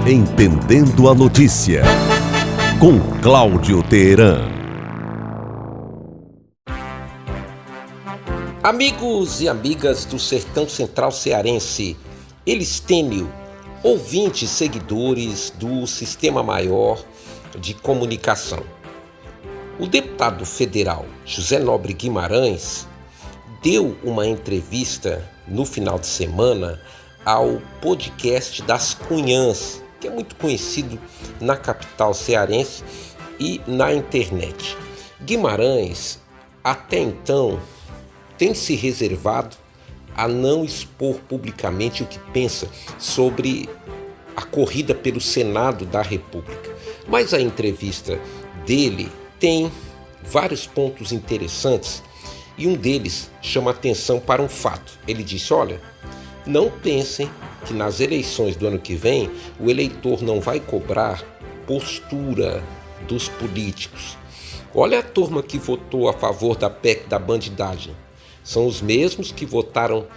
Entendendo a Notícia, com Cláudio Teheran. Amigos e amigas do Sertão Central Cearense, Elistênio, ouvintes e seguidores do Sistema Maior de Comunicação. O deputado federal José Nobre Guimarães deu uma entrevista no final de semana ao podcast das Cunhãs, que é muito conhecido na capital cearense e na internet. Guimarães, até então, tem se reservado a não expor publicamente o que pensa sobre a corrida pelo Senado da República. Mas a entrevista dele tem vários pontos interessantes e um deles chama atenção para um fato. Ele disse: olha, não pensem que nas eleições do ano que vem o eleitor não vai cobrar postura dos políticos. Olha a turma que votou a favor da PEC da bandidagem. São os mesmos que votaram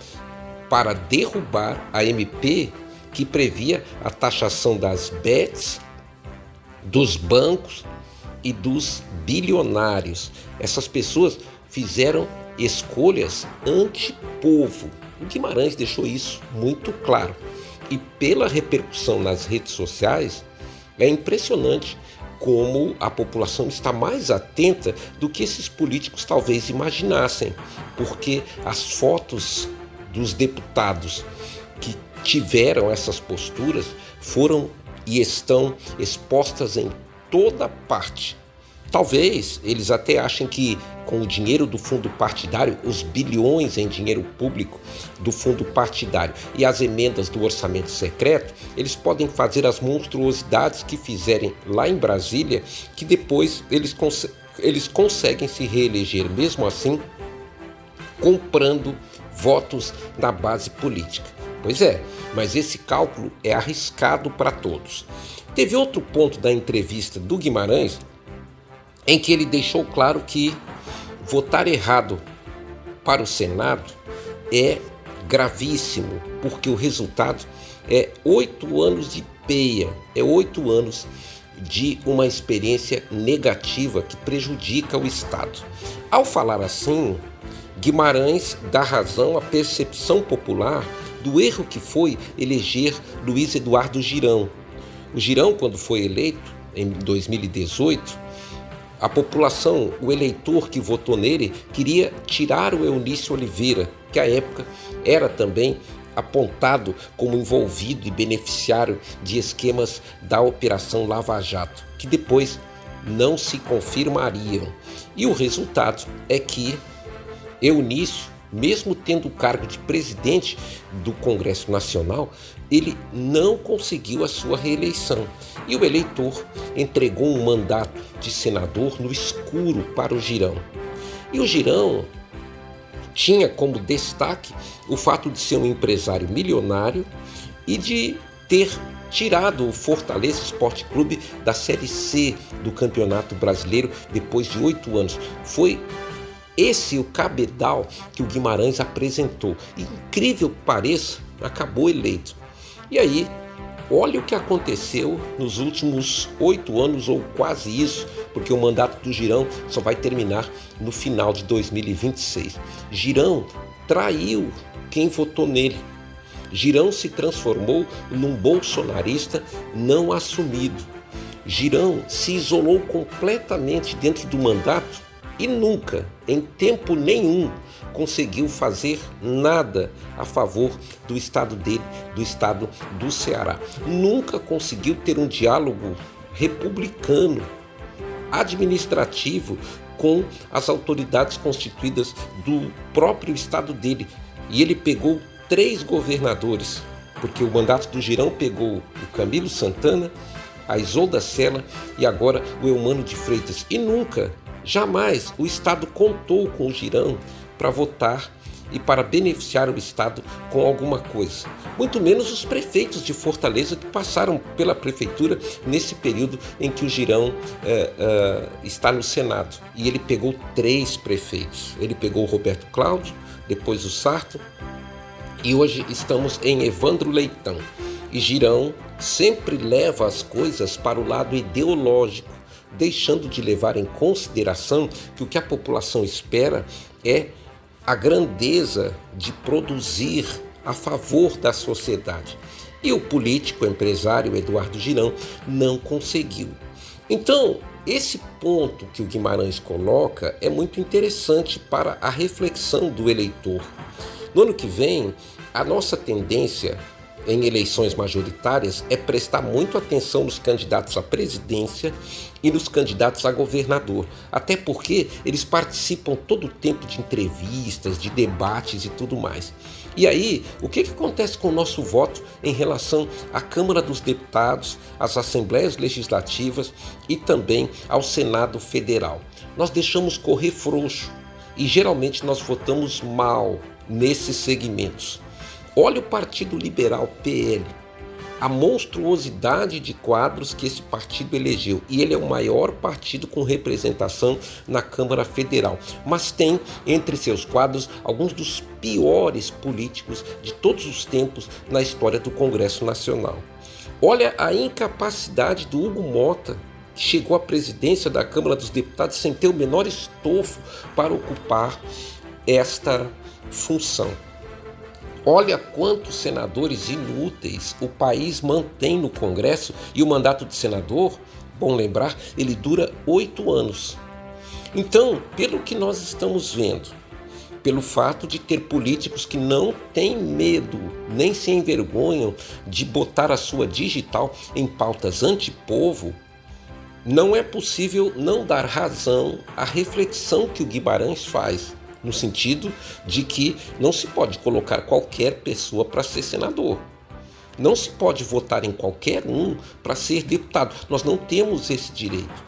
para derrubar a MP que previa a taxação das bets, dos bancos e dos bilionários. Essas pessoas fizeram escolhas anti-povo. O Guimarães deixou isso muito claro. E pela repercussão nas redes sociais, é impressionante como a população está mais atenta do que esses políticos talvez imaginassem, porque as fotos dos deputados que tiveram essas posturas foram e estão expostas em toda parte. Talvez eles até achem que com o dinheiro do fundo partidário, os bilhões em dinheiro público do fundo partidário e as emendas do orçamento secreto, eles podem fazer as monstruosidades que fizerem lá em Brasília, que depois eles conseguem se reeleger mesmo assim, comprando votos na base política. Pois é, mas esse cálculo é arriscado para todos. Teve outro ponto da entrevista do Guimarães em que ele deixou claro que votar errado para o Senado é gravíssimo, porque o resultado é 8 anos de peia, é 8 anos de uma experiência negativa que prejudica o Estado. Ao falar assim, Guimarães dá razão à percepção popular do erro que foi eleger Luiz Eduardo Girão. O Girão, quando foi eleito em 2018, a população, o eleitor que votou nele, queria tirar o Eunício Oliveira, que à época era também apontado como envolvido e beneficiário de esquemas da Operação Lava Jato, que depois não se confirmariam. E o resultado é que Eunício, mesmo tendo o cargo de presidente do Congresso Nacional, ele não conseguiu a sua reeleição. E o eleitor entregou um mandato de senador no escuro para o Girão. E o Girão tinha como destaque o fato de ser um empresário milionário e de ter tirado o Fortaleza Esporte Clube da Série C do Campeonato Brasileiro depois de 8 anos. Foi esse o cabedal que o Guimarães apresentou. E, incrível que pareça, acabou eleito. E aí, olha o que aconteceu nos últimos 8 anos, ou quase isso, porque o mandato do Girão só vai terminar no final de 2026. Girão traiu quem votou nele. Girão se transformou num bolsonarista não assumido. Girão se isolou completamente dentro do mandato e nunca, em tempo nenhum, conseguiu fazer nada a favor do estado dele, do estado do Ceará. Nunca conseguiu ter um diálogo republicano, administrativo, com as autoridades constituídas do próprio estado dele. E ele pegou 3 governadores, porque o mandato do Girão pegou o Camilo Santana, a Isolda Sela e agora o Eumano de Freitas. E nunca, jamais, o Estado contou com o Girão para votar e para beneficiar o Estado com alguma coisa. Muito menos os prefeitos de Fortaleza que passaram pela prefeitura nesse período em que o Girão está no Senado. E ele pegou 3 prefeitos. Ele pegou o Roberto Cláudio, depois o Sarto, e hoje estamos em Evandro Leitão. E Girão sempre leva as coisas para o lado ideológico, deixando de levar em consideração que o que a população espera é a grandeza de produzir a favor da sociedade. E o político empresário Eduardo Girão não conseguiu. Então, esse ponto que o Guimarães coloca é muito interessante para a reflexão do eleitor. No ano que vem, a nossa tendência em eleições majoritárias é prestar muito atenção nos candidatos à presidência e nos candidatos a governador, até porque eles participam todo o tempo de entrevistas, de debates e tudo mais. E aí, o que acontece com o nosso voto em relação à Câmara dos Deputados, às Assembleias Legislativas e também ao Senado Federal? Nós deixamos correr frouxo e geralmente nós votamos mal nesses segmentos. Olha o Partido Liberal, PL, a monstruosidade de quadros que esse partido elegeu. E ele é o maior partido com representação na Câmara Federal. Mas tem entre seus quadros alguns dos piores políticos de todos os tempos na história do Congresso Nacional. Olha a incapacidade do Hugo Mota, que chegou à presidência da Câmara dos Deputados sem ter o menor estofo para ocupar esta função. Olha quantos senadores inúteis o país mantém no Congresso, e o mandato de senador, bom lembrar, ele dura 8 anos. Então, pelo que nós estamos vendo, pelo fato de ter políticos que não têm medo, nem se envergonham de botar a sua digital em pautas antipovo, não é possível não dar razão à reflexão que o Guimarães faz, no sentido de que não se pode colocar qualquer pessoa para ser senador. Não se pode votar em qualquer um para ser deputado. Nós não temos esse direito.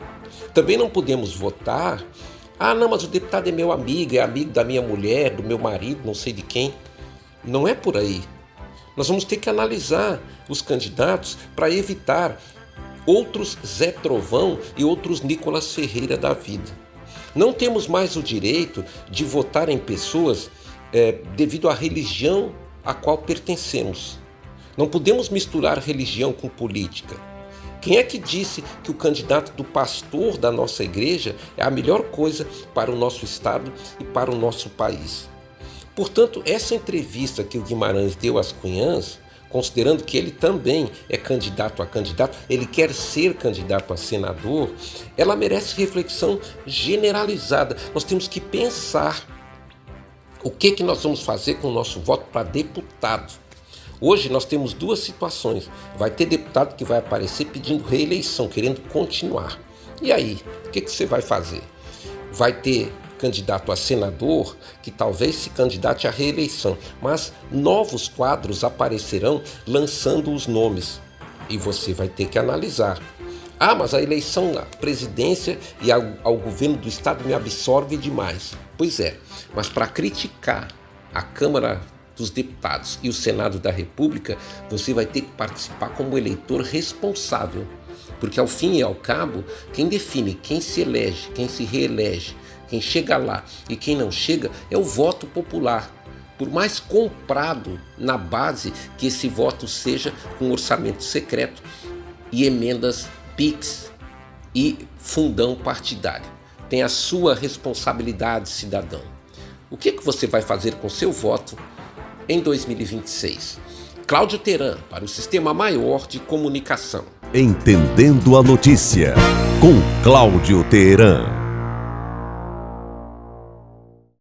Também não podemos votar, não, mas o deputado é meu amigo, é amigo da minha mulher, do meu marido, não sei de quem. Não é por aí. Nós vamos ter que analisar os candidatos para evitar outros Zé Trovão e outros Nicolas Ferreira da vida. Não temos mais o direito de votar em pessoas devido à religião a qual pertencemos. Não podemos misturar religião com política. Quem é que disse que o candidato do pastor da nossa igreja é a melhor coisa para o nosso estado e para o nosso país? Portanto, essa entrevista que o Guimarães deu às Cunhãs, considerando que ele também é candidato a candidato, ele quer ser candidato a senador, ela merece reflexão generalizada. Nós temos que pensar o que nós vamos fazer com o nosso voto para deputado. Hoje nós temos duas situações. Vai ter deputado que vai aparecer pedindo reeleição, querendo continuar. E aí, o que você vai fazer? Vai ter candidato a senador que talvez se candidate à reeleição, mas novos quadros aparecerão lançando os nomes e você vai ter que analisar. Mas a eleição à presidência e ao governo do estado me absorve demais. Pois é, mas para criticar a Câmara dos Deputados e o Senado da República, você vai ter que participar como eleitor responsável, porque ao fim e ao cabo, quem define quem se elege, quem se reelege, quem chega lá e quem não chega é o voto popular. Por mais comprado na base que esse voto seja com orçamento secreto e emendas PIX e fundão partidário. Tem a sua responsabilidade, cidadão. O que você vai fazer com seu voto em 2026? Cláudio Teran, para o Sistema Maior de Comunicação. Entendendo a notícia, com Cláudio Teran.